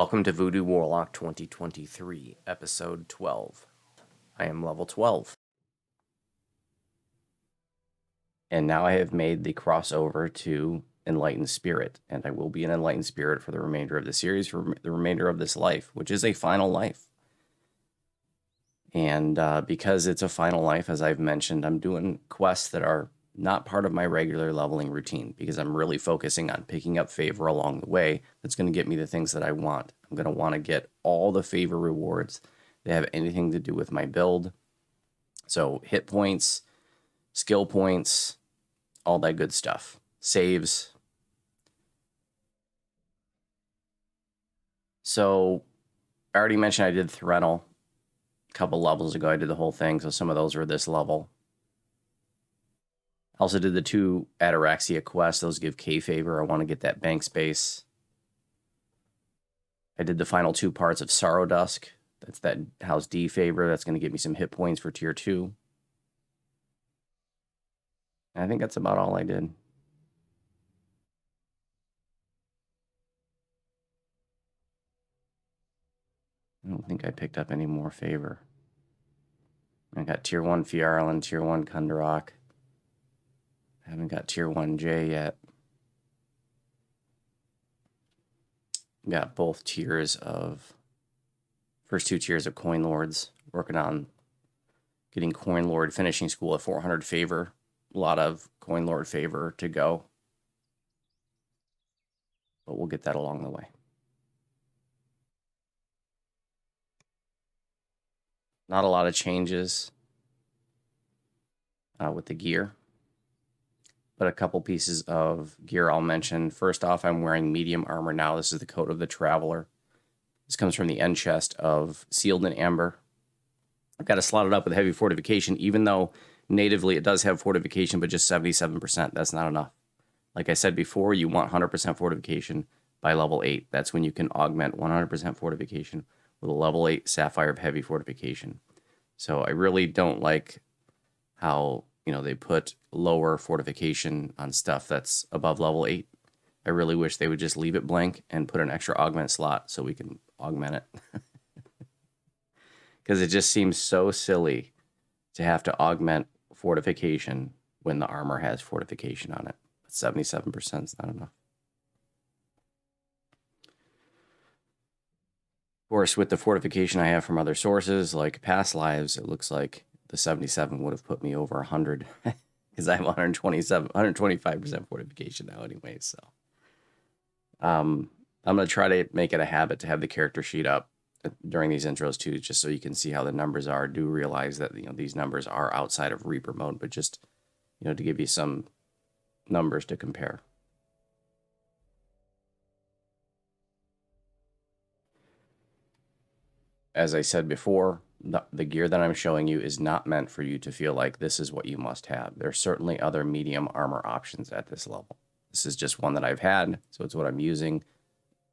Welcome to Voodu Warlock 2023, Episode 12. I am level 12. And now I have made the crossover to Enlightened Spirit, and I will be an Enlightened Spirit for the remainder of the series, for the remainder of this life, which is a final life. And because it's a final life, as I've mentioned, I'm doing quests that are not part of my regular leveling routine because I'm really focusing on picking up favor along the way. That's going to get me the things that I want. I'm going to want to get all the favor rewards that have anything to do with my build. So hit points, skill points, all that good stuff. Saves. So I already mentioned I did Threnal a couple levels ago. I did the whole thing, so some of those were this level. I also did the 2 Ataraxia quests. Those give K favor. I want to get that bank space. I did the final 2 parts of Sorrow Dusk. That's that House D favor. That's going to give me some hit points for Tier 2. And I think that's about all I did. I don't think I picked up any more favor. I got Tier 1 Fjarlin, Tier 1 Kundarok. I haven't got Tier 1J yet. Got both tiers of... First 2 tiers of Coin Lords. Working on getting Coin Lord finishing school at 400 favor. A lot of Coin Lord favor to go. But we'll get that along the way. Not a lot of changes with the gear. But a couple pieces of gear I'll mention. First off, I'm wearing medium armor now. This is the coat of the Traveler. This comes from the end chest of Sealed in Amber. I've got it slotted up with heavy fortification, even though natively it does have fortification, but just 77%. That's not enough. Like I said before, you want 100% fortification by level 8. That's when you can augment 100% fortification with a level 8 Sapphire of heavy fortification. So I really don't like how... they put lower fortification on stuff that's above level 8. I really wish they would just leave it blank and put an extra augment slot so we can augment it. Because it just seems so silly to have to augment fortification when the armor has fortification on it. 77% is not enough. Of course, with the fortification I have from other sources, like past lives, it looks like the 77 would have put me over 100 because I have 125% fortification now anyway. So I'm going to try to make it a habit to have the character sheet up during these intros too, just so you can see how the numbers are. Do realize that, these numbers are outside of Reaper mode, but just, to give you some numbers to compare. As I said before, the gear that I'm showing you is not meant for you to feel like this is what you must have. There's certainly other medium armor options at this level. This is just one that I've had, so it's what I'm using.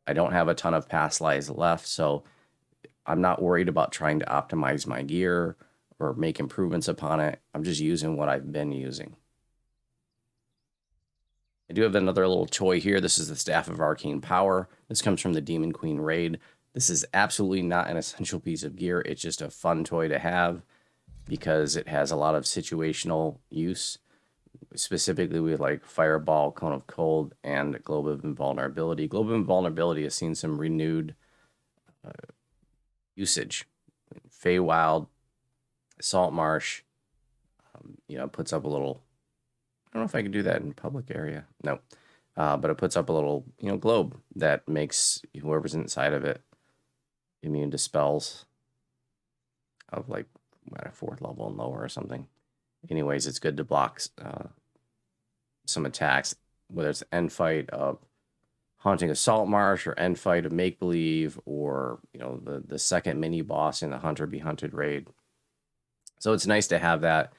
I don't have a ton of past lives left, so I'm not worried about trying to optimize my gear or make improvements upon it. I'm just using what I've been using. I do have another little toy here. This is the Staff of Arcane Power. This comes from the Demon Queen raid. This is absolutely not an essential piece of gear. It's just a fun toy to have because it has a lot of situational use, specifically with like Fireball, Cone of Cold, and Globe of Invulnerability. Globe of Invulnerability has seen some renewed usage. Feywild, Salt Marsh, puts up a little... I don't know if I can do that in public area. No. But it puts up a little, globe that makes whoever's inside of it immune to spells of like at a 4th level and lower or something. Anyways, it's good to block some attacks, whether it's end fight of Haunting a Salt Marsh or end fight of Make Believe or the second mini boss in the Hunter Be Hunted raid. So it's nice to have that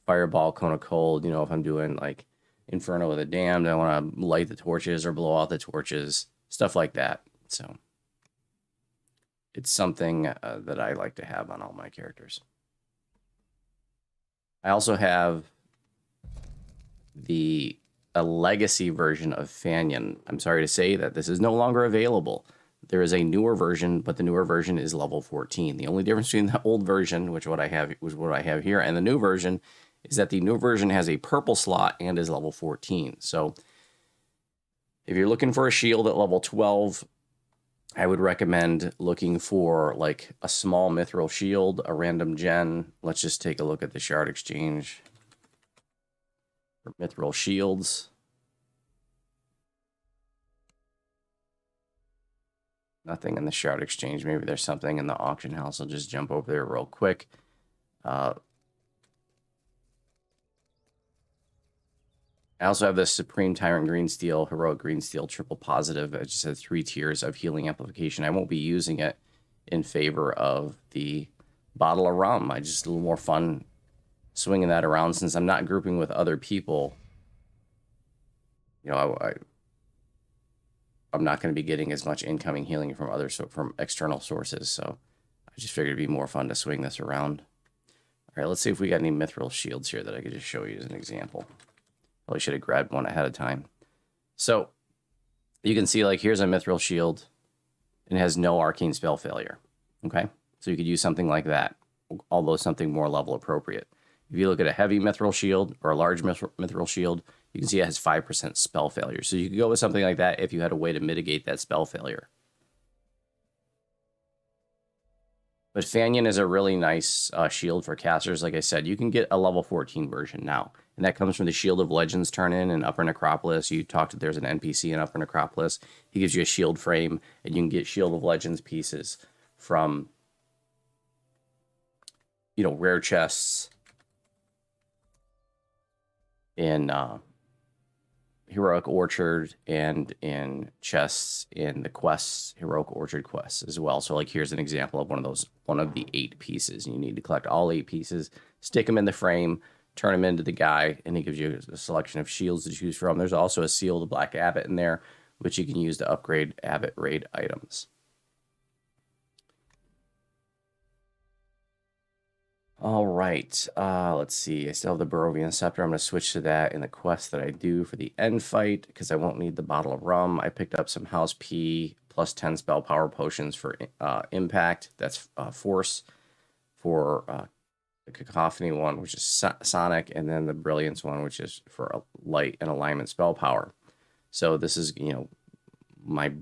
Fireball, Cone of Cold. If I'm doing like Inferno of the Damned, I want to light the torches or blow out the torches, stuff like that. So it's something that I like to have on all my characters. I also have a legacy version of Fanion. I'm sorry to say that this is no longer available. there is a newer version, but the newer version is level 14. The only difference between the old version, which what I have here, and the new version is that the new version has a purple slot and is level 14. So if you're looking for a shield at level 12, I would recommend looking for like a small mithril shield, a random gen. Let's just take a look at the shard exchange for mithril shields. Nothing in the shard exchange. Maybe there's something in the auction house. I'll just jump over there real quick. I also have this Supreme Tyrant Green Steel, Heroic Green Steel, triple positive. It just has 3 tiers of healing amplification. I won't be using it in favor of the bottle of rum. I just a little more fun swinging that around since I'm not grouping with other people. You know, I'm not going to be getting as much incoming healing from external sources. So I just figured it'd be more fun to swing this around. All right, let's see if we got any mithril shields here that I could just show you as an example. Probably should have grabbed one ahead of time. So you can see like here's a mithril shield and it has no arcane spell failure. Okay, so you could use something like that, although something more level appropriate. If you look at a heavy mithril shield or a large mithril shield, you can see it has 5% spell failure. So you could go with something like that if you had a way to mitigate that spell failure. But Fanion is a really nice shield for casters. Like I said, you can get a level 14 version now. And that comes from the Shield of Legends turn-in in Upper Necropolis. You talked, there's an NPC in Upper Necropolis. He gives you a shield frame, and you can get Shield of Legends pieces from, you know, rare chests in Heroic Orchard and in chests in the quests, Heroic Orchard quests as well. So like here's an example of one of the 8 pieces. You need to collect all 8 pieces, stick them in the frame, turn them into the guy, and he gives you a selection of shields to choose from. There's also a Seal of the Black Abbot in there, which you can use to upgrade Abbot raid items. All right, let's see. I still have the Barovian Scepter. I'm going to switch to that in the quest that I do for the end fight because I won't need the bottle of rum. I picked up some House P plus 10 spell power potions for impact. That's force for the Cacophony one, which is Sonic, and then the Brilliance one, which is for light and alignment spell power. So this is, you know, my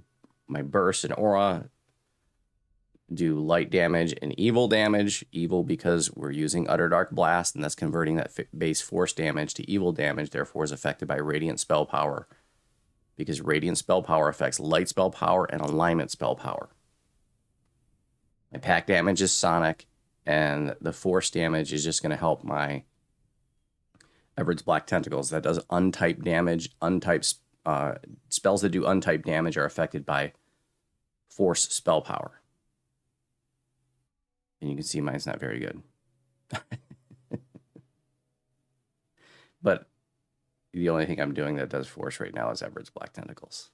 burst and aura do light damage and evil damage. Evil because we're using Utter Dark Blast, and that's converting that base force damage to evil damage, therefore is affected by radiant spell power, because radiant spell power affects light spell power and alignment spell power. My pack damage is Sonic, and the force damage is just going to help my Everett's Black Tentacles. That does untyped damage. Untyped spells that do untyped damage are affected by force spell power. And you can see mine's not very good. But the only thing I'm doing that does force right now is Everett's Black Tentacles.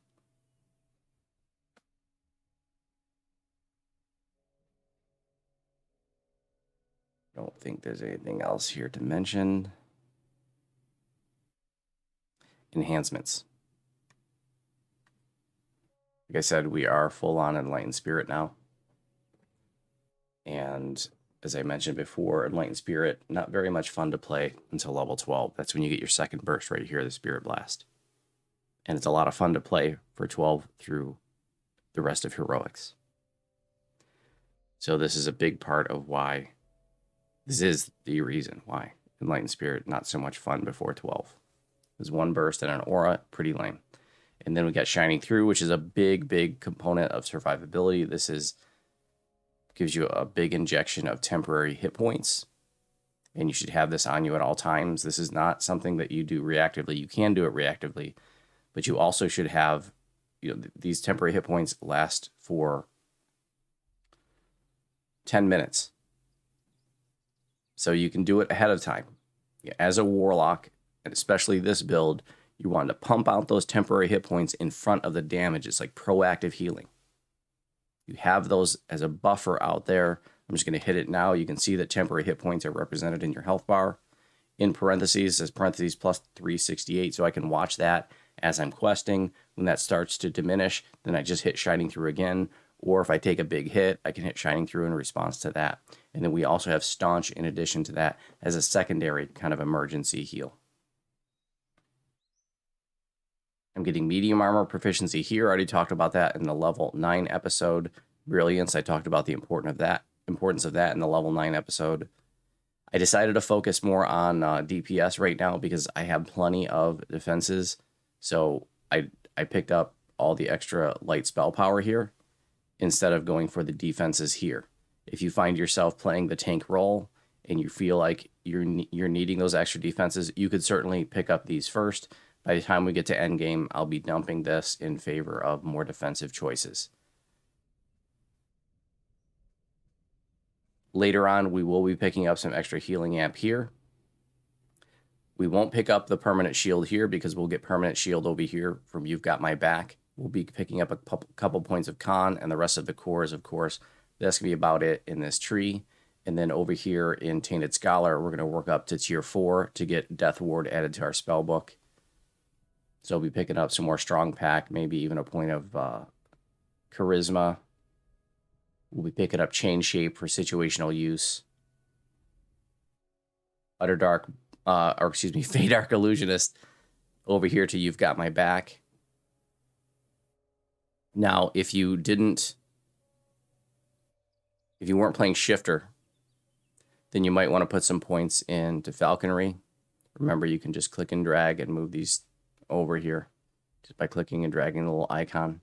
Don't think there's anything else here to mention. Enhancements. Like I said, we are full on Enlightened Spirit now. And as I mentioned before, Enlightened Spirit, not very much fun to play until level 12. That's when you get your second burst right here, the Spirit Blast. And it's a lot of fun to play for 12 through the rest of Heroics. So this is a big part of why, this is the reason why Enlightened Spirit, not so much fun before 12. There's one burst and an aura, pretty lame. And then we got Shining Through, which is a big component of survivability. This is gives you a big injection of temporary hit points, and you should have this on you at all times. This is not something that you do reactively. You can do it reactively, but you also should have, you know, these temporary hit points last for 10 minutes. So you can do it ahead of time. As a Warlock, and especially this build, you want to pump out those temporary hit points in front of the damage. It's like proactive healing. You have those as a buffer out there. I'm just going to hit it now. You can see that temporary hit points are represented in your health bar. In parentheses, says parentheses plus 368, so I can watch that as I'm questing. When that starts to diminish, then I just hit Shining Through again, or if I take a big hit, I can hit Shining Through in response to that. And then we also have Staunch in addition to that as a secondary kind of emergency heal. I'm getting medium armor proficiency here. I already talked about that in the level 9 episode. Brilliance, I talked about the importance of that in the level 9 episode. I decided to focus more on DPS right now because I have plenty of defenses. So I picked up all the extra light spell power here instead of going for the defenses here. If you find yourself playing the tank role and you feel like you're needing those extra defenses, you could certainly pick up these first. By the time we get to endgame, I'll be dumping this in favor of more defensive choices. Later on, we will be picking up some extra healing amp here. We won't pick up the permanent shield here because we'll get permanent shield over here from You've Got My Back. We'll be picking up a couple points of con, and the rest of the cores, of course. That's going to be about it in this tree. And then over here in Tainted Scholar, we're going to work up to tier 4 to get Death Ward added to our spell book. So I'll be picking up some more strong pack, maybe even a point of charisma. We'll be picking up Chain Shape for situational use. Feydark Illusionist over here to You've Got My Back. Now, if you weren't playing Shifter, then you might want to put some points into Falconry. Remember, you can just click and drag and move these over here just by clicking and dragging the little icon.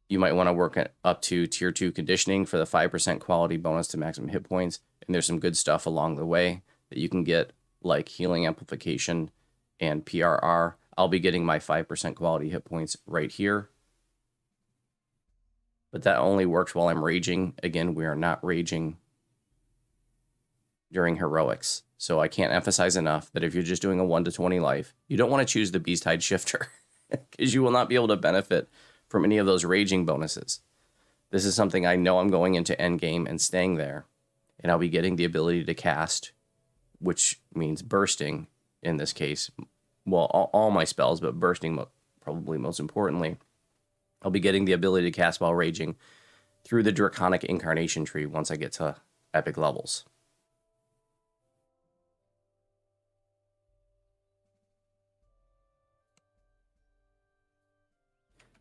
You might want to work up to tier 2 conditioning for the 5% quality bonus to maximum hit points. And there's some good stuff along the way that you can get, like healing amplification and PRR. I'll be getting my 5% quality hit points right here. But that only works while I'm raging. Again, we are not raging during heroics. So I can't emphasize enough that if you're just doing a 1 to 20 life, you don't want to choose the Beasthide Shifter because you will not be able to benefit from any of those raging bonuses. This is something I know I'm going into endgame and staying there, and I'll be getting the ability to cast, which means bursting in this case. Well, all my spells, but bursting probably most importantly. I'll be getting the ability to cast while raging through the Draconic Incarnation tree once I get to epic levels.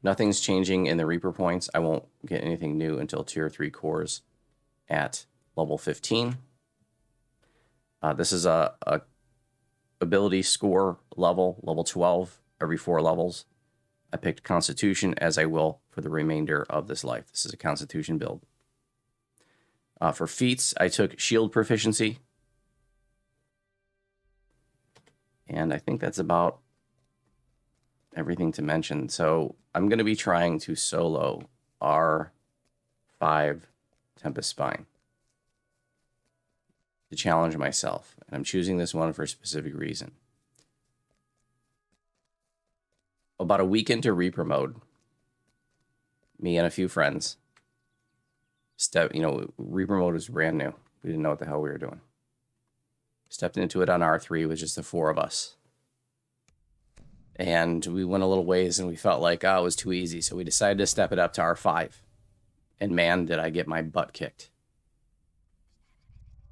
Nothing's changing in the Reaper points. I won't get anything new until tier 3 cores at level 15. This is a ability score level 12 every 4 levels. I picked Constitution, as I will for the remainder of this life. This is a Constitution build. For feats, I took Shield Proficiency. And I think that's about everything to mention. So I'm going to be trying to solo R5 Tempest Spine to challenge myself. And I'm choosing this one for a specific reason. About a week into Reaper mode, me and a few friends, Reaper mode was brand new. We didn't know what the hell we were doing. Stepped into it on R3 with just the 4 of us. And we went a little ways and we felt like, it was too easy. So we decided to step it up to R5. And man, did I get my butt kicked.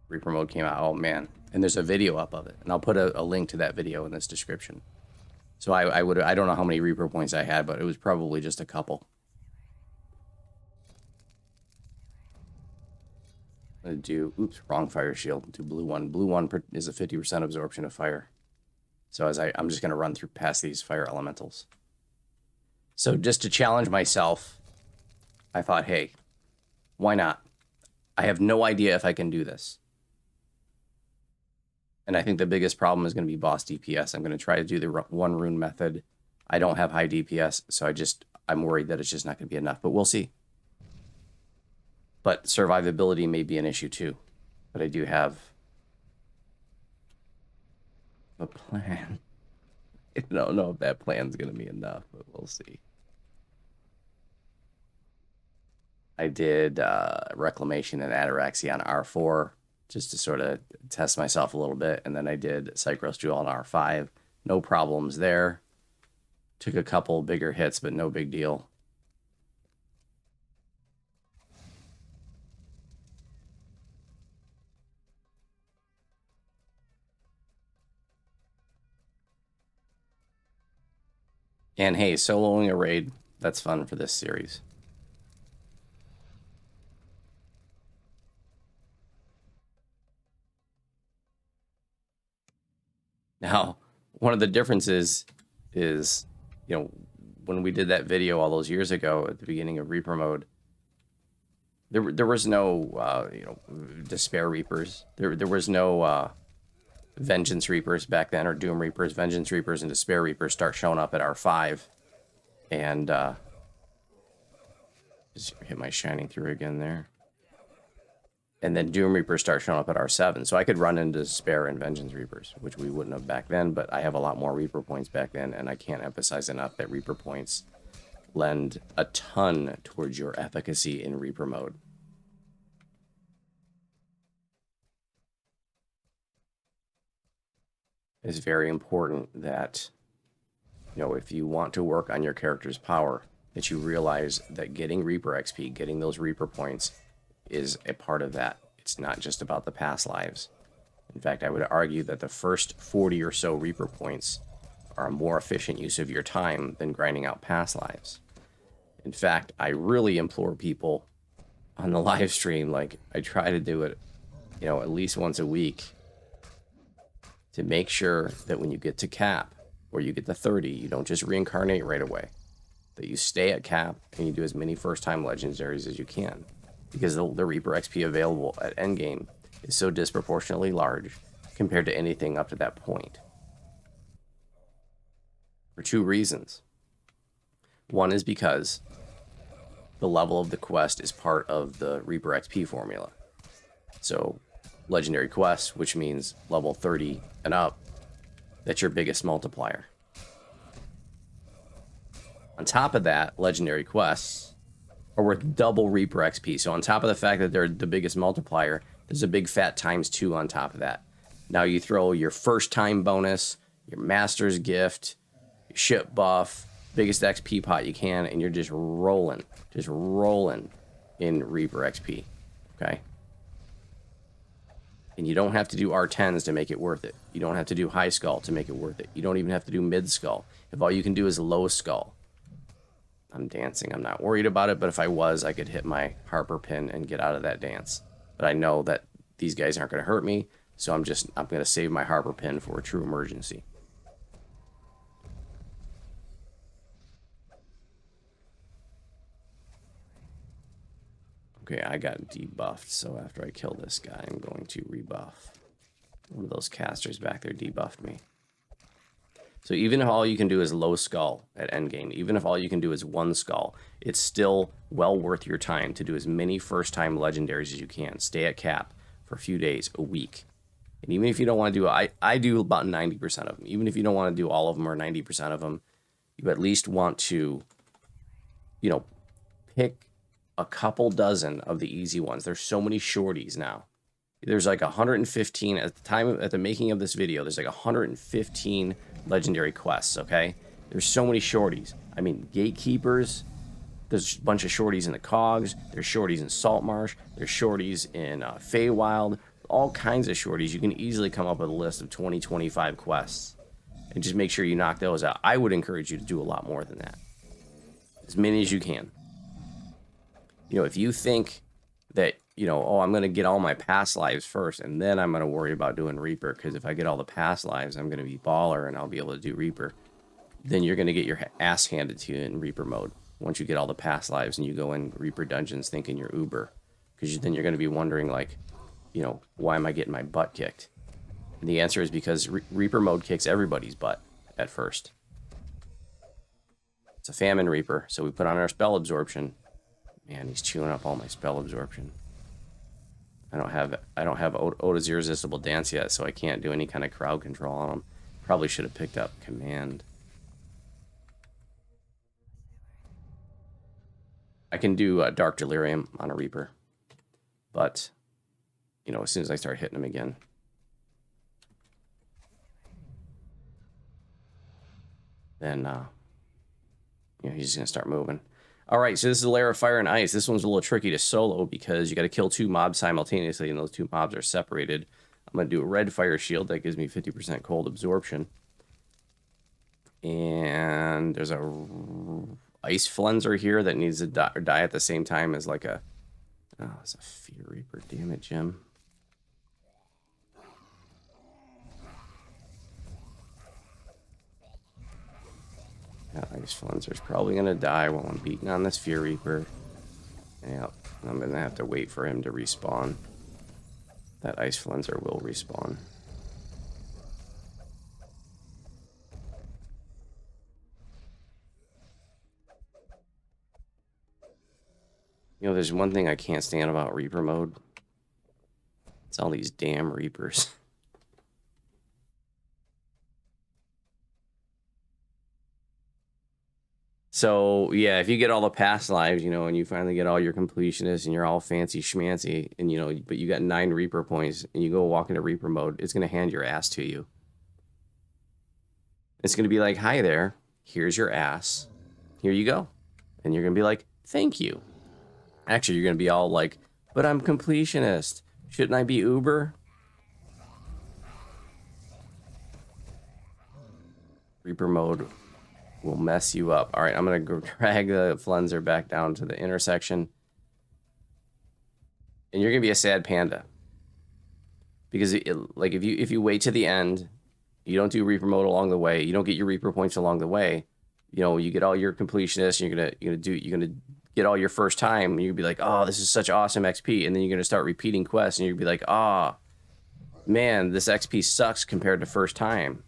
Reaper mode came out, oh man. And there's a video up of it. And I'll put a link to that video in this description. So I don't know how many Reaper points I had, but it was probably just a couple. I'm going to do, wrong fire shield, do blue one. Blue one is a 50% absorption of fire. So I'm just going to run through past these fire elementals. So just to challenge myself, I thought, hey, why not? I have no idea if I can do this. And I think the biggest problem is going to be boss DPS. I'm going to try to do the 1 rune method. I don't have high DPS, so I'm worried that it's just not going to be enough, but we'll see. But survivability may be an issue too. But I do have a plan. I don't know if that plan's going to be enough, but we'll see. I did Reclamation and Ataraxy on R4 just to sort of test myself a little bit. And then I did Psychros Jewel on R5. No problems there. Took a couple bigger hits, but no big deal. And hey, soloing a raid, that's fun for this series. Now, one of the differences is, you know, when we did that video all those years ago at the beginning of Reaper mode, there was no, Despair Reapers. There was no Vengeance Reapers back then, or Doom Reapers. Vengeance Reapers and Despair Reapers start showing up at R5. And, just hit my Shining Through again there. And then Doom Reapers start showing up at R7. So I could run into Despair and Vengeance Reapers, which we wouldn't have back then, but I have a lot more Reaper points back then, and I can't emphasize enough that Reaper points lend a ton towards your efficacy in Reaper mode. It's very important that, if you want to work on your character's power, that you realize that getting Reaper XP, getting those Reaper points, is a part of that. It's not just about the past lives. In fact, I would argue that the first 40 or so Reaper points are a more efficient use of your time than grinding out past lives. In fact, I really implore people on the live stream, like I try to do it, at least once a week, to make sure that when you get to cap or you get to 30, you don't just reincarnate right away. That you stay at cap and you do as many first-time legendaries as you can. Because the Reaper XP available at endgame is so disproportionately large compared to anything up to that point. For two reasons. One is because the level of the quest is part of the Reaper XP formula. So, legendary quests, which means level 30 and up, that's your biggest multiplier. On top of that, legendary quests are worth double Reaper XP. So on top of the fact that they're the biggest multiplier, there's a big fat ×2 on top of that. Now you throw your first time bonus, your master's gift, your ship buff, biggest XP pot you can, and you're just rolling in Reaper XP, okay? And you don't have to do R10s to make it worth it. You don't have to do high skull to make it worth it. You don't even have to do mid skull. If all you can do is low skull, I'm dancing. I'm not worried about it, but if I was, I could hit my Harper pin and get out of that dance. But I know that these guys aren't going to hurt me, so I'm going to save my Harper pin for a true emergency. Okay, I got debuffed, so after I kill this guy, I'm going to rebuff. One of those casters back there debuffed me. So even if all you can do is low skull at endgame, even if all you can do is one skull, it's still well worth your time to do as many first-time legendaries as you can. Stay at cap for a few days, a week. And even if you don't want to do it, I do about 90% of them. Even if you don't want to do all of them or 90% of them, you at least want to, pick a couple dozen of the easy ones. There's so many shorties now. There's like 115 at the making of this video. There's like 115 legendary quests. Okay, there's so many shorties. I mean, gatekeepers. There's a bunch of shorties in the cogs. There's shorties in Saltmarsh. There's shorties in Feywild. All kinds of shorties. You can easily come up with a list of 20, 25 quests, and just make sure you knock those out. I would encourage you to do a lot more than that. As many as you can. If you think that, I'm going to get all my past lives first, and then I'm going to worry about doing Reaper, because if I get all the past lives, I'm going to be baller, and I'll be able to do Reaper. Then you're going to get your ass handed to you in Reaper mode, once you get all the past lives, and you go in Reaper dungeons thinking you're Uber. Because then you're going to be wondering, like, why am I getting my butt kicked? And the answer is because Reaper mode kicks everybody's butt at first. It's a famine Reaper, so we put on our spell absorption. Man, he's chewing up all my spell absorption. I don't have Oda's Irresistible Dance yet, so I can't do any kind of crowd control on him. Probably should have picked up Command. I can do Dark Delirium on a Reaper, but as soon as I start hitting him again, then he's just gonna start moving. All right, so this is a Lair of Fire and Ice. This one's a little tricky to solo because you got to kill 2 mobs simultaneously, and those 2 mobs are separated. I'm going to do a red fire shield that gives me 50% cold absorption. And there's a ice flenser here that needs to die at the same time as like a... Oh, it's a Fear Reaper. Damn it, Jim. That ice flenser's probably going to die while I'm beating on this Fear Reaper. Yep, I'm going to have to wait for him to respawn. That ice flenser will respawn. You know, there's one thing I can't stand about Reaper mode. It's all these damn Reapers. So, yeah, if you get all the past lives, you know, and you finally get all your completionists and you're all fancy schmancy, and, you know, but you got 9 Reaper points and you go walk into Reaper mode, it's going to hand your ass to you. It's going to be like, hi there, here's your ass. Here you go. And you're going to be like, thank you. Actually, you're going to be all like, but I'm completionist. Shouldn't I be Uber? Reaper mode will mess you up. All right, I'm going to drag the Flenser back down to the intersection. And you're going to be a sad panda. Because like if you wait to the end, you don't do Reaper mode along the way, you don't get your Reaper points along the way, you know, you get all your completionists, and you're gonna get all your first time, and you'll be like, oh, this is such awesome XP, and then you're gonna start repeating quests, and you'll be like, oh, man, this XP sucks compared to first time.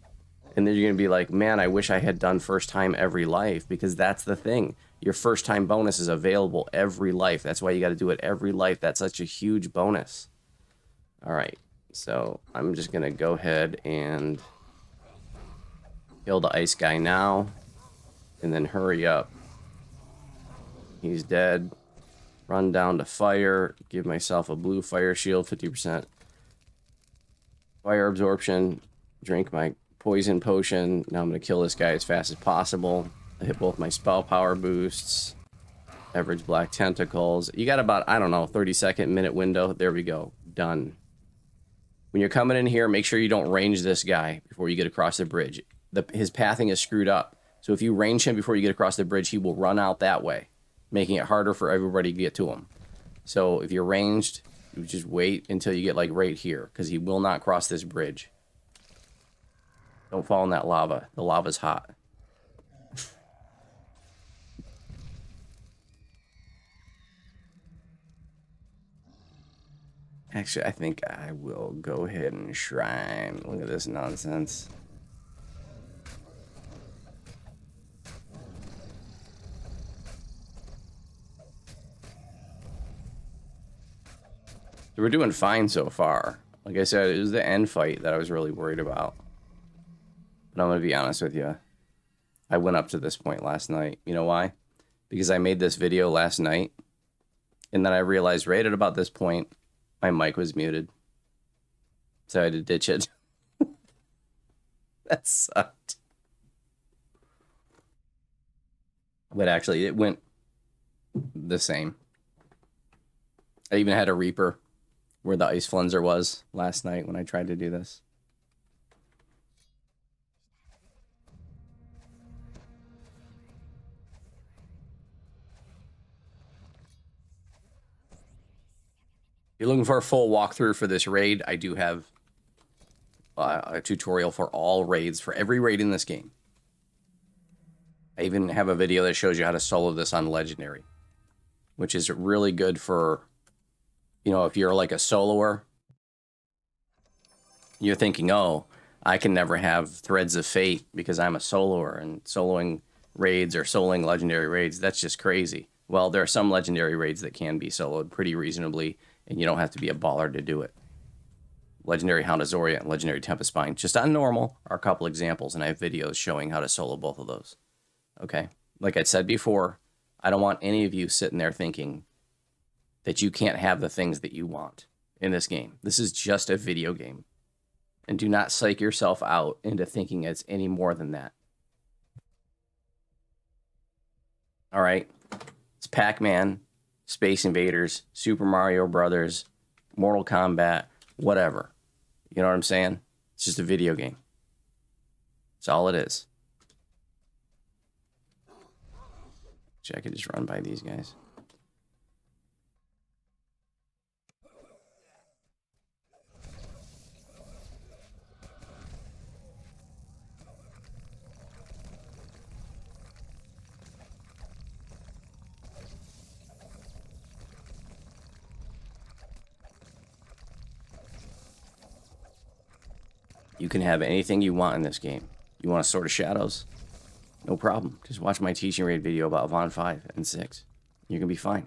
And then you're gonna be like, man, I wish I had done first time every life, because that's the thing. Your first time bonus is available every life. That's why you got to do it every life. That's such a huge bonus. All right, so I'm just gonna go ahead and kill the ice guy now, and then hurry up. He's dead. Run down to fire. Give myself a blue fire shield, 50% fire absorption. Drink my poison potion. Now I'm going to kill this guy as fast as possible. I hit both my spell power boosts. Average black tentacles. You got about, I don't know, 30-second, minute window. There we go. Done. When you're coming in here, make sure you don't range this guy before you get across the bridge. His pathing is screwed up. So if you range him before you get across the bridge, he will run out that way, making it harder for everybody to get to him. So if you're ranged, you just wait until you get like right here, because he will not cross this bridge. Don't fall in that lava. The lava's hot. Actually, I think I will go ahead and shrine. Look at this nonsense. We're doing fine so far. Like I said, it was the end fight that I was really worried about. But I'm going to be honest with you. I went up to this point last night. You know why? Because I made this video last night, and then I realized right at about this point, my mic was muted. So I had to ditch it. That sucked. But actually, it went the same. I even had a Reaper where the ice flenser was last night when I tried to do this. If you're looking for a full walkthrough for this raid, I do have a tutorial for all raids, for every raid in this game. I even have a video that shows you how to solo this on Legendary, which is really good for, you know, if you're like a soloer, you're thinking, oh, I can never have Threads of Fate because I'm a soloer, and soloing raids or soloing Legendary raids, that's just crazy. Well, there are some Legendary raids that can be soloed pretty reasonably, and you don't have to be a baller to do it. Legendary Hound of Zoria and Legendary Tempest Spine, just on normal, are a couple examples, and I have videos showing how to solo both of those. Okay? Like I said before, I don't want any of you sitting there thinking that you can't have the things that you want in this game. This is just a video game. And do not psych yourself out into thinking it's any more than that. All right? It's Pac-Man, Space Invaders, Super Mario Brothers, Mortal Kombat, whatever. You know what I'm saying? It's just a video game. That's all it is. Actually, I could just run by these guys. You can have anything you want in this game. You want a Sword of Shadows? No problem. Just watch my teaching raid video about Von 5 and 6. You're going to be fine.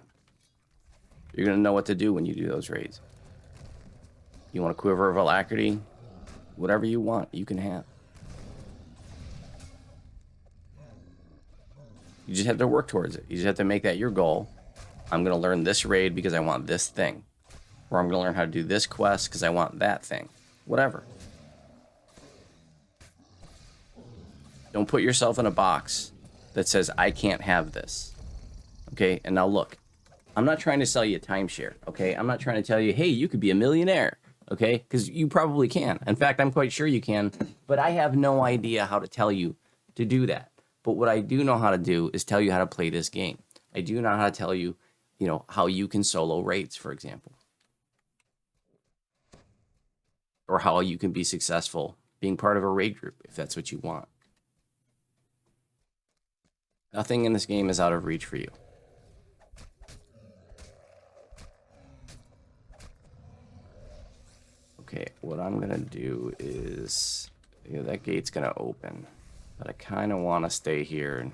You're going to know what to do when you do those raids. You want a Quiver of Alacrity? Whatever you want, you can have. You just have to work towards it. You just have to make that your goal. I'm going to learn this raid because I want this thing. Or I'm going to learn how to do this quest because I want that thing. Whatever. Don't put yourself in a box that says, I can't have this. Okay? And now look, I'm not trying to sell you a timeshare. Okay? I'm not trying to tell you, hey, you could be a millionaire. Okay? Because you probably can. In fact, I'm quite sure you can. But I have no idea how to tell you to do that. But what I do know how to do is tell you how to play this game. I do know how to tell you, you know, how you can solo raids, for example. Or how you can be successful being part of a raid group, if that's what you want. Nothing in this game is out of reach for you. Okay, what I'm going to do is, you know, that gate's going to open. But I kind of want to stay here and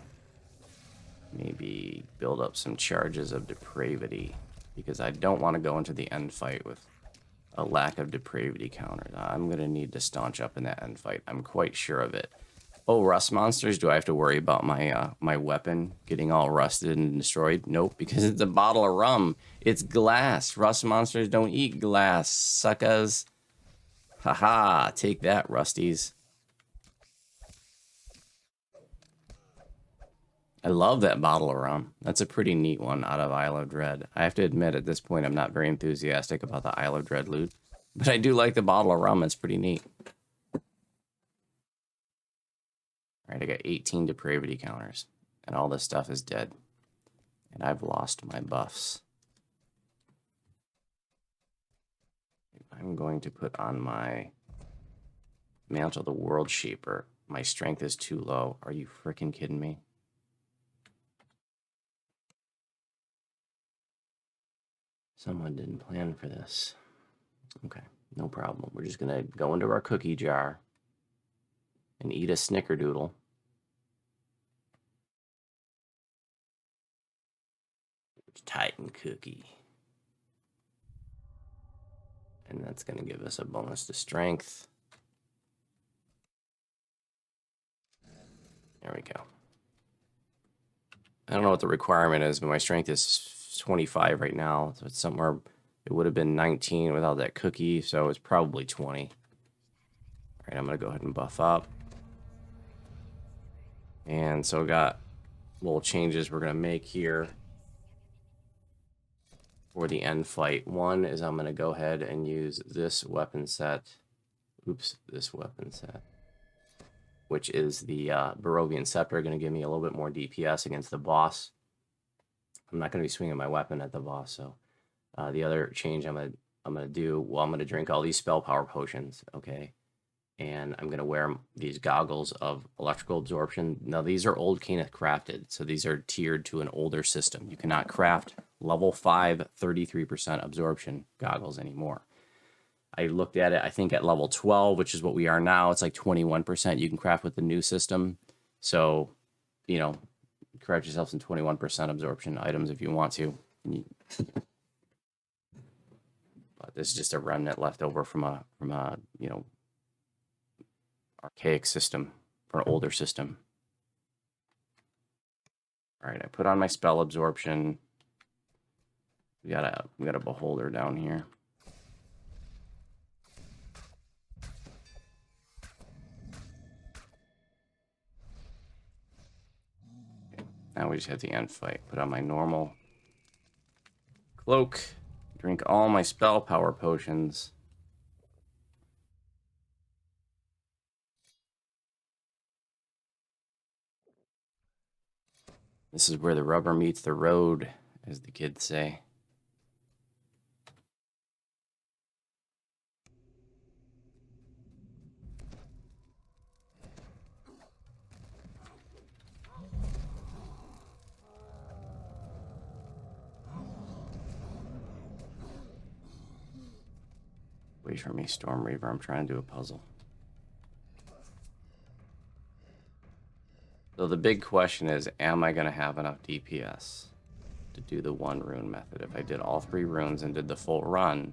maybe build up some charges of depravity. Because I don't want to go into the end fight with a lack of depravity counters. I'm going to need to staunch up in that end fight. I'm quite sure of it. Oh, rust monsters? Do I have to worry about my my weapon getting all rusted and destroyed? Nope, because it's a bottle of rum. It's glass. Rust monsters don't eat glass, suckers. Haha, take that, rusties. I love that bottle of rum. That's a pretty neat one out of Isle of Dread. I have to admit, at this point, I'm not very enthusiastic about the Isle of Dread loot. But I do like the bottle of rum. It's pretty neat. Alright, I got 18 depravity counters. And all this stuff is dead. And I've lost my buffs. I'm going to put on my Mantle of the World Shaper. My strength is too low. Are you freaking kidding me? Someone didn't plan for this. Okay, no problem. We're just going to go into our cookie jar and eat a snickerdoodle. Titan cookie. And that's going to give us a bonus to strength. There we go. I don't know what the requirement is, but my strength is 25 right now. So it's somewhere, it would have been 19 without that cookie, so it's probably 20. All right, I'm going to go ahead and buff up. And so got little changes we're going to make here for the end fight. One is I'm going to go ahead and use this weapon set. Oops, this weapon set. Which is the Barovian Scepter, going to give me a little bit more DPS against the boss. I'm not going to be swinging my weapon at the boss, so the other change I'm gonna do, well, I'm gonna drink all these spell power potions, okay, and I'm gonna wear these goggles of electrical absorption. Now these are old Kenneth crafted, so these are tiered to an older system. You cannot craft level 5 33% absorption goggles anymore. I looked at it, I think at level 12, which is what we are now, it's like 21% you can craft with the new system. So, you know, craft yourself some 21% absorption items if you want to. But this is just a remnant left over from a you know, archaic system, or an older system. All right, I put on my spell absorption. We got a beholder down here. Now we just have the end fight. Put on my normal cloak. Drink all my spell power potions. This is where the rubber meets the road, as the kids say. Wait for me, Storm Reaver. I'm trying to do a puzzle. So the big question is, am I going to have enough DPS to do the one rune method? If I did all 3 runes and did the full run,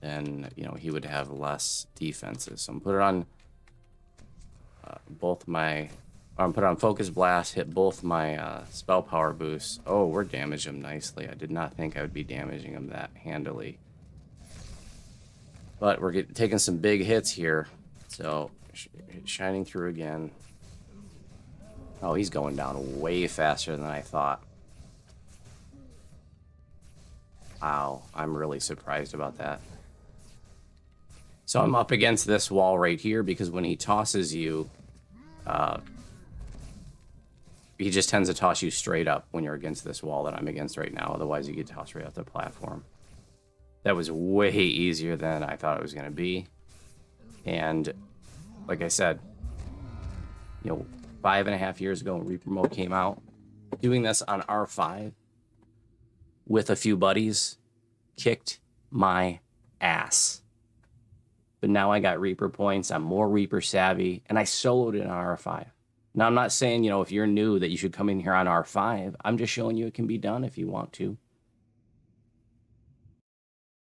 then, you know, he would have less defenses. So I'm put it on I'm put on Focus Blast, hit both my spell power boosts. Oh, we're damaging him nicely. I did not think I would be damaging him that handily. But we're taking some big hits here. So, shining through again. Oh, he's going down way faster than I thought. Wow, I'm really surprised about that. So I'm up against this wall right here because when he tosses you, he just tends to toss you straight up when you're against this wall that I'm against right now. Otherwise, you get tossed right off the platform. That was way easier than I thought it was going to be. And like I said, you know, 5.5 years ago when Reaper Mode came out, doing this on R5 with a few buddies kicked my ass. But now I got Reaper points, I'm more Reaper savvy, and I soloed it on R5. Now, I'm not saying, you know, if you're new that you should come in here on R5. I'm just showing you it can be done if you want to.